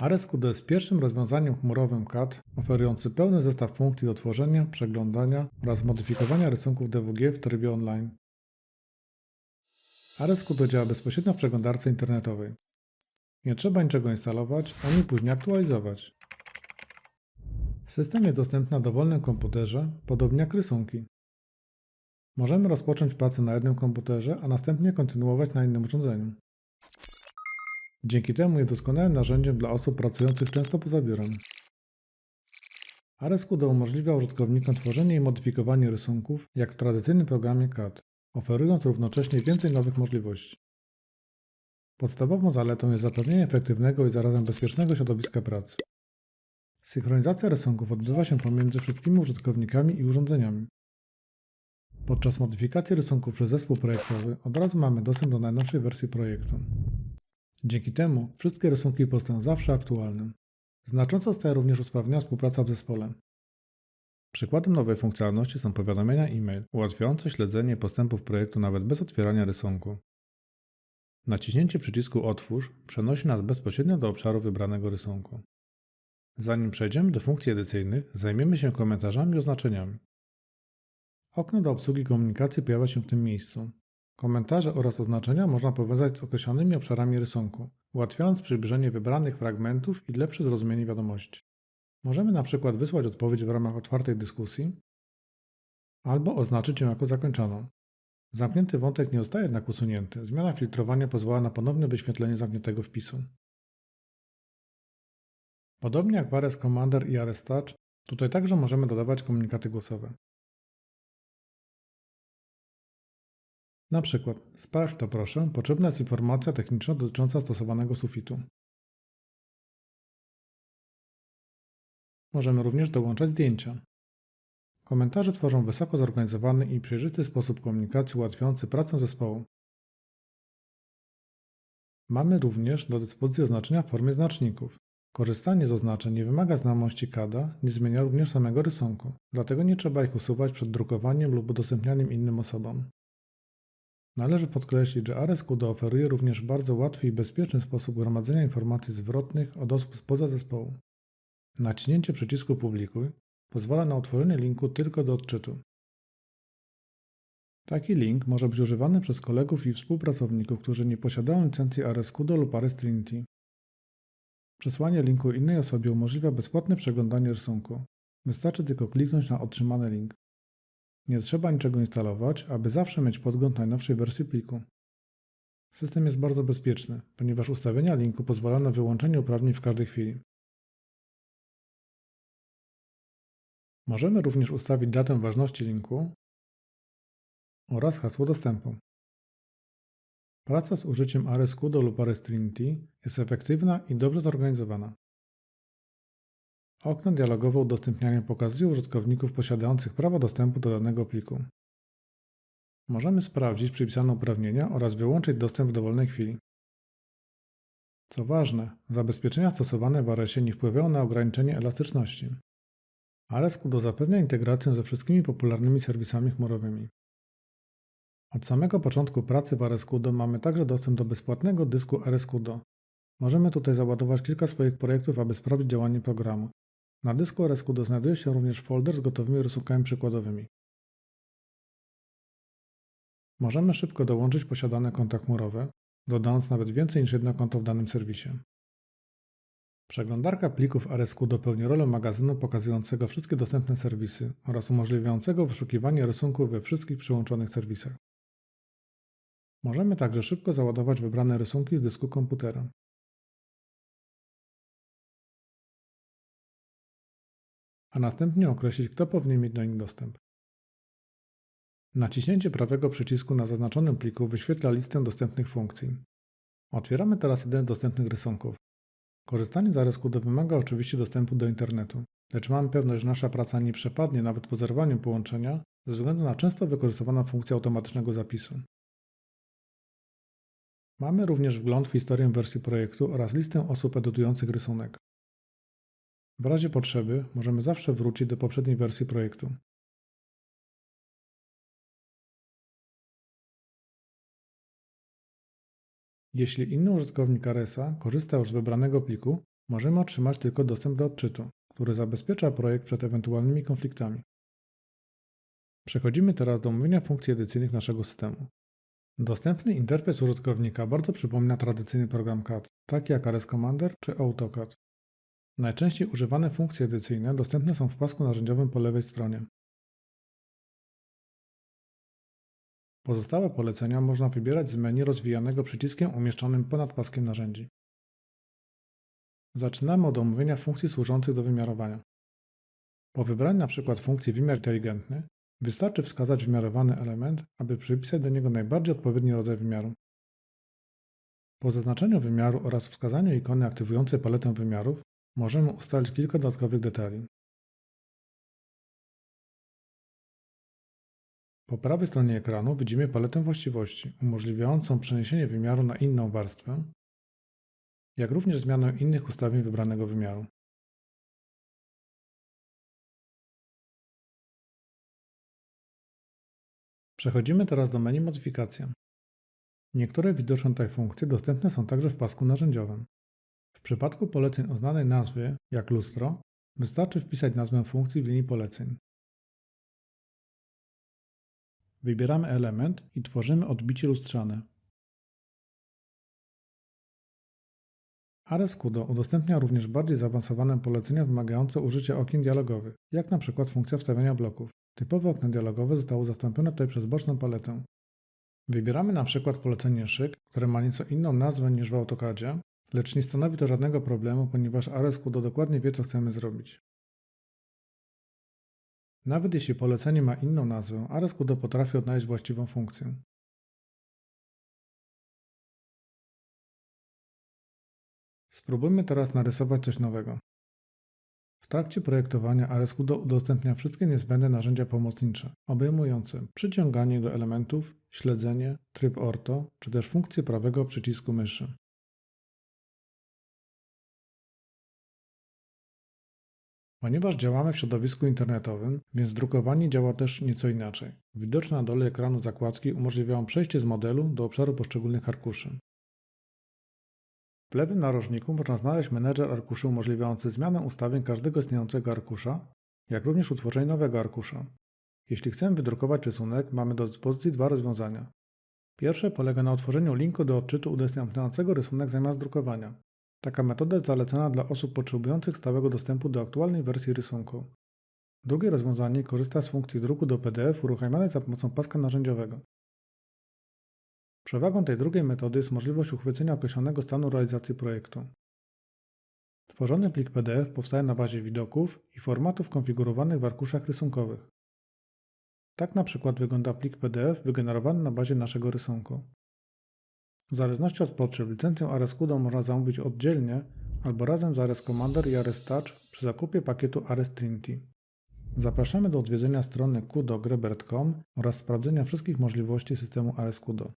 AresQD jest pierwszym rozwiązaniem chmurowym CAD oferujący pełny zestaw funkcji do tworzenia, przeglądania oraz modyfikowania rysunków DWG w trybie online. AresQD działa bezpośrednio w przeglądarce internetowej. Nie trzeba niczego instalować ani później aktualizować. System jest dostępny na dowolnym komputerze, podobnie jak rysunki. Możemy rozpocząć pracę na jednym komputerze, a następnie kontynuować na innym urządzeniu. Dzięki temu jest doskonałym narzędziem dla osób pracujących często poza biurem. AresQD umożliwia użytkownikom tworzenie i modyfikowanie rysunków, jak w tradycyjnym programie CAD, oferując równocześnie więcej nowych możliwości. Podstawową zaletą jest zapewnienie efektywnego i zarazem bezpiecznego środowiska pracy. Synchronizacja rysunków odbywa się pomiędzy wszystkimi użytkownikami i urządzeniami. Podczas modyfikacji rysunków przez zespół projektowy od razu mamy dostęp do najnowszej wersji projektu. Dzięki temu wszystkie rysunki powstają zawsze aktualne. Znacząco staje również usprawniona współpraca w zespole. Przykładem nowej funkcjonalności są powiadomienia e-mail, ułatwiające śledzenie postępów projektu nawet bez otwierania rysunku. Naciśnięcie przycisku Otwórz przenosi nas bezpośrednio do obszaru wybranego rysunku. Zanim przejdziemy do funkcji edycyjnych, zajmiemy się komentarzami i oznaczeniami. Okno do obsługi komunikacji pojawia się w tym miejscu. Komentarze oraz oznaczenia można powiązać z określonymi obszarami rysunku, ułatwiając przybliżenie wybranych fragmentów i lepsze zrozumienie wiadomości. Możemy na przykład wysłać odpowiedź w ramach otwartej dyskusji albo oznaczyć ją jako zakończoną. Zamknięty wątek nie zostaje jednak usunięty. Zmiana filtrowania pozwala na ponowne wyświetlenie zamkniętego wpisu. Podobnie jak w Ares Commander i Ares Touch, tutaj także możemy dodawać komunikaty głosowe. Na przykład, sprawdź to proszę, potrzebna jest informacja techniczna dotycząca stosowanego sufitu. Możemy również dołączać zdjęcia. Komentarze tworzą wysoko zorganizowany i przejrzysty sposób komunikacji ułatwiający pracę zespołu. Mamy również do dyspozycji oznaczenia w formie znaczników. Korzystanie z oznaczeń nie wymaga znajomości CAD-a, nie zmienia również samego rysunku, dlatego nie trzeba ich usuwać przed drukowaniem lub udostępnianiem innym osobom. Należy podkreślić, że AresQD oferuje również bardzo łatwy i bezpieczny sposób gromadzenia informacji zwrotnych od osób spoza zespołu. Naciśnięcie przycisku Publikuj pozwala na utworzenie linku tylko do odczytu. Taki link może być używany przez kolegów i współpracowników, którzy nie posiadają licencji AresQD lub Ares Trinity. Przesłanie linku innej osobie umożliwia bezpłatne przeglądanie rysunku. Wystarczy tylko kliknąć na otrzymany link. Nie trzeba niczego instalować, aby zawsze mieć podgląd najnowszej wersji pliku. System jest bardzo bezpieczny, ponieważ ustawienia linku pozwala na wyłączenie uprawnień w każdej chwili. Możemy również ustawić datę ważności linku oraz hasło dostępu. Praca z użyciem AresQD lub Ares Trinity jest efektywna i dobrze zorganizowana. Okno dialogowe udostępniania pokazuje użytkowników posiadających prawo dostępu do danego pliku. Możemy sprawdzić przypisane uprawnienia oraz wyłączyć dostęp w dowolnej chwili. Co ważne, zabezpieczenia stosowane w Aresie nie wpływają na ograniczenie elastyczności. AresQD zapewnia integrację ze wszystkimi popularnymi serwisami chmurowymi. Od samego początku pracy w AresQD mamy także dostęp do bezpłatnego dysku AresQD. Możemy tutaj załadować kilka swoich projektów, aby sprawdzić działanie programu. Na dysku AresQD znajduje się również folder z gotowymi rysunkami przykładowymi. Możemy szybko dołączyć posiadane konta chmurowe, dodając nawet więcej niż jedno konto w danym serwisie. Przeglądarka plików AresQD pełni rolę magazynu pokazującego wszystkie dostępne serwisy oraz umożliwiającego wyszukiwanie rysunków we wszystkich przyłączonych serwisach. Możemy także szybko załadować wybrane rysunki z dysku komputera. A następnie określić, kto powinien mieć do nich dostęp. Naciśnięcie prawego przycisku na zaznaczonym pliku wyświetla listę dostępnych funkcji. Otwieramy teraz jeden z dostępnych rysunków. Korzystanie z AresQD wymaga oczywiście dostępu do internetu, lecz mamy pewność, że nasza praca nie przepadnie nawet po zerwaniu połączenia ze względu na często wykorzystywaną funkcję automatycznego zapisu. Mamy również wgląd w historię wersji projektu oraz listę osób edytujących rysunek. W razie potrzeby możemy zawsze wrócić do poprzedniej wersji projektu. Jeśli inny użytkownik Aresa korzysta już z wybranego pliku, możemy otrzymać tylko dostęp do odczytu, który zabezpiecza projekt przed ewentualnymi konfliktami. Przechodzimy teraz do omówienia funkcji edycyjnych naszego systemu. Dostępny interfejs użytkownika bardzo przypomina tradycyjny program CAD, taki jak RS Commander czy AutoCAD. Najczęściej używane funkcje edycyjne dostępne są w pasku narzędziowym po lewej stronie. Pozostałe polecenia można wybierać z menu rozwijanego przyciskiem umieszczonym ponad paskiem narzędzi. Zaczynamy od omówienia funkcji służących do wymiarowania. Po wybraniu np. funkcji wymiar inteligentny, wystarczy wskazać wymiarowany element, aby przypisać do niego najbardziej odpowiedni rodzaj wymiaru. Po zaznaczeniu wymiaru oraz wskazaniu ikony aktywującej paletę wymiarów, możemy ustalić kilka dodatkowych detali. Po prawej stronie ekranu widzimy paletę właściwości, umożliwiającą przeniesienie wymiaru na inną warstwę, jak również zmianę innych ustawień wybranego wymiaru. Przechodzimy teraz do menu Modyfikacja. Niektóre widoczne tutaj funkcje dostępne są także w pasku narzędziowym. W przypadku poleceń o znanej nazwie, jak lustro, wystarczy wpisać nazwę funkcji w linii poleceń. Wybieramy element i tworzymy odbicie lustrzane. RSCudo udostępnia również bardziej zaawansowane polecenia wymagające użycia okien dialogowych, jak np. funkcja wstawiania bloków. Typowe okno dialogowe zostało zastąpione tutaj przez boczną paletę. Wybieramy np. polecenie szyk, które ma nieco inną nazwę niż w AutoCADzie, lecz nie stanowi to żadnego problemu, ponieważ RSCudo dokładnie wie, co chcemy zrobić. Nawet jeśli polecenie ma inną nazwę, RSCudo potrafi odnaleźć właściwą funkcję. Spróbujmy teraz narysować coś nowego. W trakcie projektowania RSCudo udostępnia wszystkie niezbędne narzędzia pomocnicze, obejmujące przyciąganie do elementów, śledzenie, tryb orto, czy też funkcję prawego przycisku myszy. Ponieważ działamy w środowisku internetowym, więc drukowanie działa też nieco inaczej. Widoczne na dole ekranu zakładki umożliwiają przejście z modelu do obszaru poszczególnych arkuszy. W lewym narożniku można znaleźć menedżer arkuszy umożliwiający zmianę ustawień każdego istniejącego arkusza, jak również utworzenie nowego arkusza. Jeśli chcemy wydrukować rysunek, mamy do dyspozycji dwa rozwiązania. Pierwsze polega na utworzeniu linku do odczytu udostępniającego rysunek zamiast drukowania. Taka metoda jest zalecana dla osób potrzebujących stałego dostępu do aktualnej wersji rysunku. Drugie rozwiązanie korzysta z funkcji druku do PDF uruchamianej za pomocą paska narzędziowego. Przewagą tej drugiej metody jest możliwość uchwycenia określonego stanu realizacji projektu. Tworzony plik PDF powstaje na bazie widoków i formatów konfigurowanych w arkuszach rysunkowych. Tak na przykład wygląda plik PDF wygenerowany na bazie naszego rysunku. W zależności od potrzeb licencję RSCudo można zamówić oddzielnie albo razem z RS Commander i RS Touch przy zakupie pakietu RS Trinity. Zapraszamy do odwiedzenia strony kudogrebert.com oraz sprawdzenia wszystkich możliwości systemu RSCudo.